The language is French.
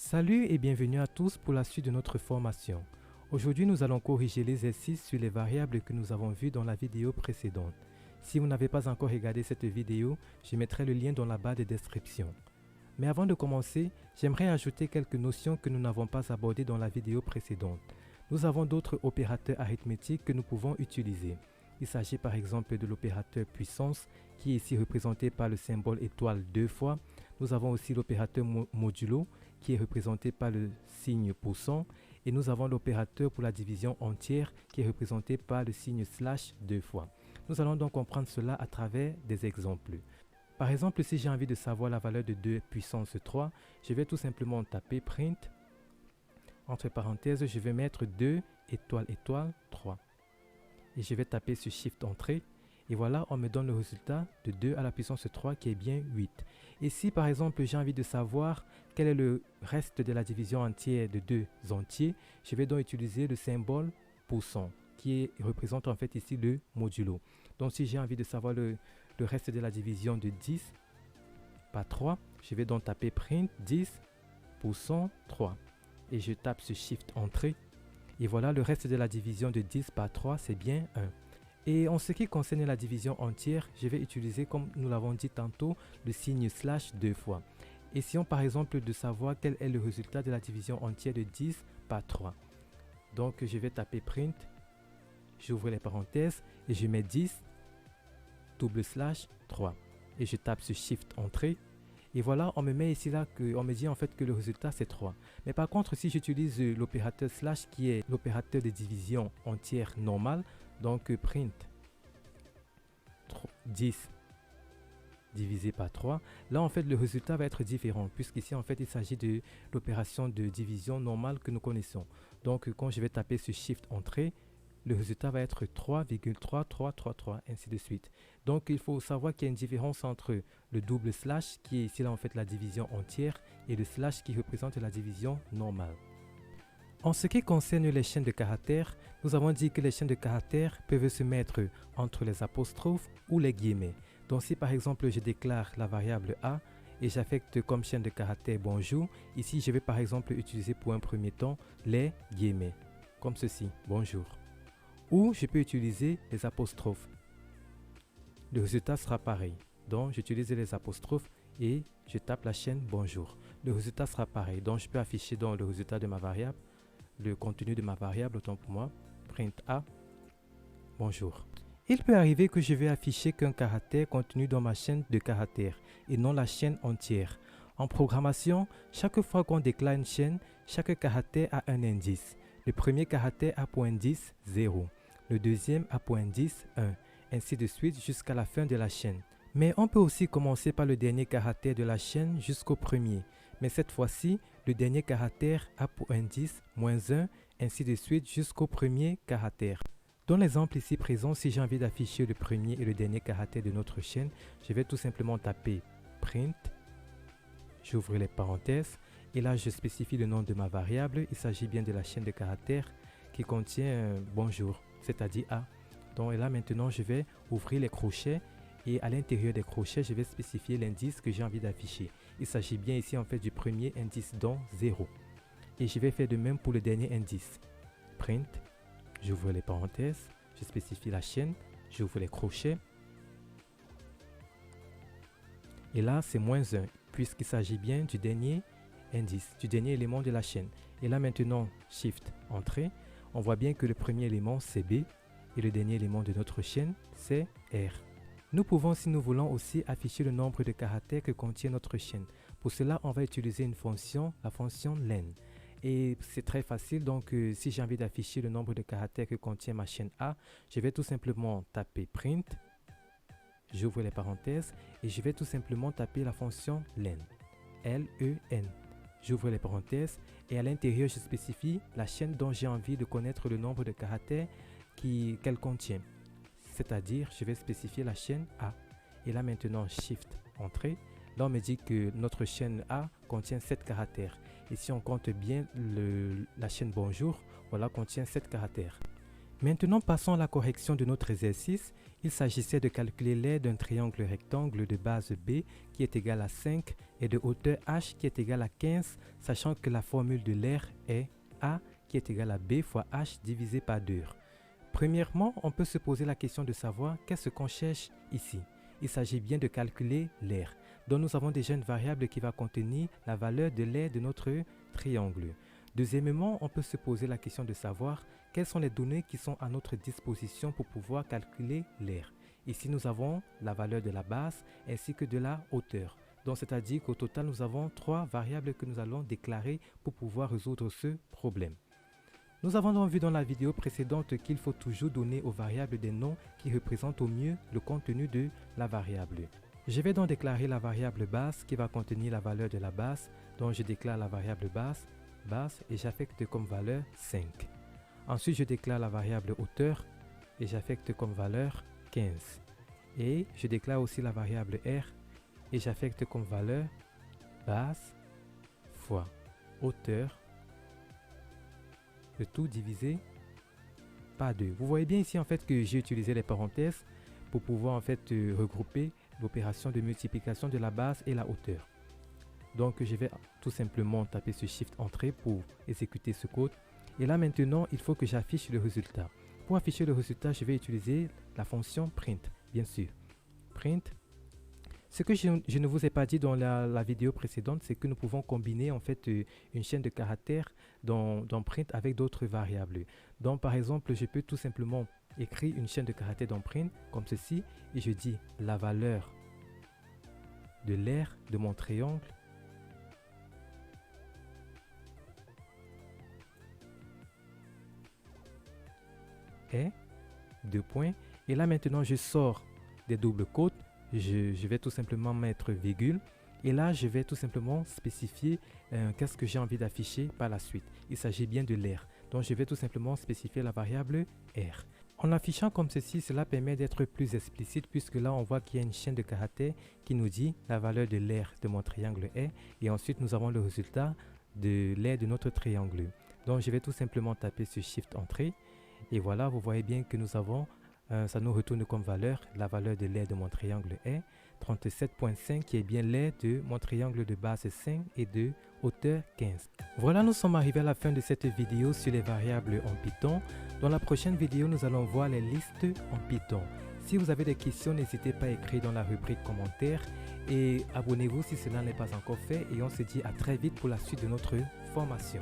Salut et bienvenue à tous pour la suite de notre formation. Aujourd'hui, nous allons corriger l'exercice sur les variables que nous avons vues dans la vidéo précédente. Si vous n'avez pas encore regardé cette vidéo, je mettrai le lien dans la barre de description. Mais avant de commencer, j'aimerais ajouter quelques notions que nous n'avons pas abordées dans la vidéo précédente. Nous avons d'autres opérateurs arithmétiques que nous pouvons utiliser. Il s'agit par exemple de l'opérateur puissance qui est ici représenté par le symbole étoile deux fois. Nous avons aussi l'opérateur modulo qui est représenté par le signe %, et nous avons l'opérateur pour la division entière qui est représenté par le signe slash deux fois. Nous allons donc comprendre cela à travers des exemples. Par exemple, si j'ai envie de savoir la valeur de 2 puissance 3, je vais tout simplement taper print, entre parenthèses, je vais mettre 2 étoile étoile 3. Et je vais taper sur Shift Entrée. Et voilà, on me donne le résultat de 2 à la puissance 3 qui est bien 8. Et si par exemple j'ai envie de savoir quel est le reste de la division entière de 2 entiers, je vais donc utiliser le symbole % qui représente en fait ici le modulo. Donc si j'ai envie de savoir le reste de la division de 10 par 3, je vais donc taper print 10 % 3. Et je tape sur Shift Entrée. Et voilà, le reste de la division de 10 par 3, c'est bien 1. Et en ce qui concerne la division entière, je vais utiliser, comme nous l'avons dit tantôt, le signe slash deux fois. Essayons par exemple de savoir quel est le résultat de la division entière de 10 par 3. Donc je vais taper print, j'ouvre les parenthèses et je mets 10 double slash 3. Et je tape sur Shift Entrée. Et voilà, on me met ici là, on me dit en fait que le résultat c'est 3. Mais par contre, si j'utilise l'opérateur slash qui est l'opérateur de division entière normale, donc print 10 divisé par 3, là en fait le résultat va être différent puisqu'ici en fait il s'agit de l'opération de division normale que nous connaissons. Donc quand je vais taper sur Shift Entrée, le résultat va être 3,3333, ainsi de suite. Donc il faut savoir qu'il y a une différence entre le double slash qui est ici là en fait la division entière et le slash qui représente la division normale. En ce qui concerne les chaînes de caractères, nous avons dit que les chaînes de caractères peuvent se mettre entre les apostrophes ou les guillemets. Donc si par exemple je déclare la variable a et j'affecte comme chaîne de caractères bonjour, ici je vais par exemple utiliser pour un premier temps les guillemets, comme ceci, bonjour. Ou je peux utiliser les apostrophes. Le résultat sera pareil. Donc j'utilise les apostrophes et je tape la chaîne bonjour. Le résultat sera pareil. Donc je peux afficher dans le résultat de ma variable, le contenu de ma variable, autant pour moi, print A, bonjour. Il peut arriver que je vais afficher qu'un caractère contenu dans ma chaîne de caractères et non la chaîne entière. En programmation, chaque fois qu'on déclare une chaîne, chaque caractère a un indice. Le premier caractère a pour indice 0, le deuxième a pour indice 1, ainsi de suite jusqu'à la fin de la chaîne. Mais on peut aussi commencer par le dernier caractère de la chaîne jusqu'au premier. Mais cette fois-ci, le dernier caractère a pour indice -1, ainsi de suite jusqu'au premier caractère. Dans l'exemple ici présent, si j'ai envie d'afficher le premier et le dernier caractère de notre chaîne, je vais tout simplement taper print, j'ouvre les parenthèses, et là je spécifie le nom de ma variable. Il s'agit bien de la chaîne de caractères qui contient bonjour, c'est-à-dire A. Donc et là maintenant je vais ouvrir les crochets. Et à l'intérieur des crochets, je vais spécifier l'indice que j'ai envie d'afficher. Il s'agit bien ici en fait du premier indice dont 0. Et je vais faire de même pour le dernier indice. Print, j'ouvre les parenthèses, je spécifie la chaîne, j'ouvre les crochets. Et là, c'est -1, puisqu'il s'agit bien du dernier indice, du dernier élément de la chaîne. Et là maintenant, Shift Entrée, on voit bien que le premier élément c'est B et le dernier élément de notre chaîne c'est R. Nous pouvons, si nous voulons, aussi afficher le nombre de caractères que contient notre chaîne. Pour cela, on va utiliser une fonction, la fonction len. Et c'est très facile, donc si j'ai envie d'afficher le nombre de caractères que contient ma chaîne A, je vais tout simplement taper print, j'ouvre les parenthèses, et je vais tout simplement taper la fonction len, L-E-N. J'ouvre les parenthèses, et à l'intérieur, je spécifie la chaîne dont j'ai envie de connaître le nombre de caractères qu'elle contient. C'est-à-dire, je vais spécifier la chaîne A. Et là maintenant, Shift Entrée. Là, on me dit que notre chaîne A contient 7 caractères. Et si on compte bien la chaîne bonjour, voilà, contient 7 caractères. Maintenant, passons à la correction de notre exercice. Il s'agissait de calculer l'aire d'un triangle rectangle de base B qui est égal à 5 et de hauteur H qui est égal à 15, sachant que la formule de l'aire est A qui est égal à B fois H divisé par 2. Premièrement, on peut se poser la question de savoir qu'est-ce qu'on cherche ici. Il s'agit bien de calculer l'aire. Donc nous avons déjà une variable qui va contenir la valeur de l'aire de notre triangle. Deuxièmement, on peut se poser la question de savoir quelles sont les données qui sont à notre disposition pour pouvoir calculer l'aire. Ici, nous avons la valeur de la base ainsi que de la hauteur. Donc, c'est-à-dire qu'au total, nous avons 3 variables que nous allons déclarer pour pouvoir résoudre ce problème. Nous avons donc vu dans la vidéo précédente qu'il faut toujours donner aux variables des noms qui représentent au mieux le contenu de la variable. Je vais donc déclarer la variable base qui va contenir la valeur de la base. Donc, je déclare la variable base et j'affecte comme valeur 5. Ensuite, je déclare la variable hauteur et j'affecte comme valeur 15. Et je déclare aussi la variable R et j'affecte comme valeur base fois hauteur, le tout divisé par 2. Vous voyez bien ici en fait que j'ai utilisé les parenthèses pour pouvoir en fait regrouper l'opération de multiplication de la base et la hauteur. Donc je vais tout simplement taper ce Shift Entrée pour exécuter ce code. Et là maintenant, il faut que j'affiche le résultat. Pour afficher le résultat, je vais utiliser la fonction print, bien sûr. Print. Ce que je ne vous ai pas dit dans la vidéo précédente, c'est que nous pouvons combiner en fait une chaîne de caractères dans print avec d'autres variables. Donc par exemple, je peux tout simplement écrire une chaîne de caractères dans print comme ceci et je dis la valeur de l'aire de mon triangle est 2 points. Et là maintenant, je sors des doubles quotes. Je vais tout simplement mettre virgule. Et là, je vais tout simplement spécifier qu'est-ce que j'ai envie d'afficher par la suite. Il s'agit bien de l'aire. Donc, je vais tout simplement spécifier la variable R. En affichant comme ceci, cela permet d'être plus explicite puisque là, on voit qu'il y a une chaîne de caractères qui nous dit la valeur de l'aire de mon triangle est. Et ensuite, nous avons le résultat de l'aire de notre triangle. Donc, je vais tout simplement taper ce Shift Entrée. Et voilà, vous voyez bien que nous avons, ça nous retourne comme valeur, la valeur de l'aire de mon triangle est 37.5 qui est bien l'aire de mon triangle de base 5 et de hauteur 15. Voilà, nous sommes arrivés à la fin de cette vidéo sur les variables en Python. Dans la prochaine vidéo, nous allons voir les listes en Python. Si vous avez des questions, n'hésitez pas à écrire dans la rubrique commentaires et abonnez-vous si cela n'est pas encore fait et on se dit à très vite pour la suite de notre formation.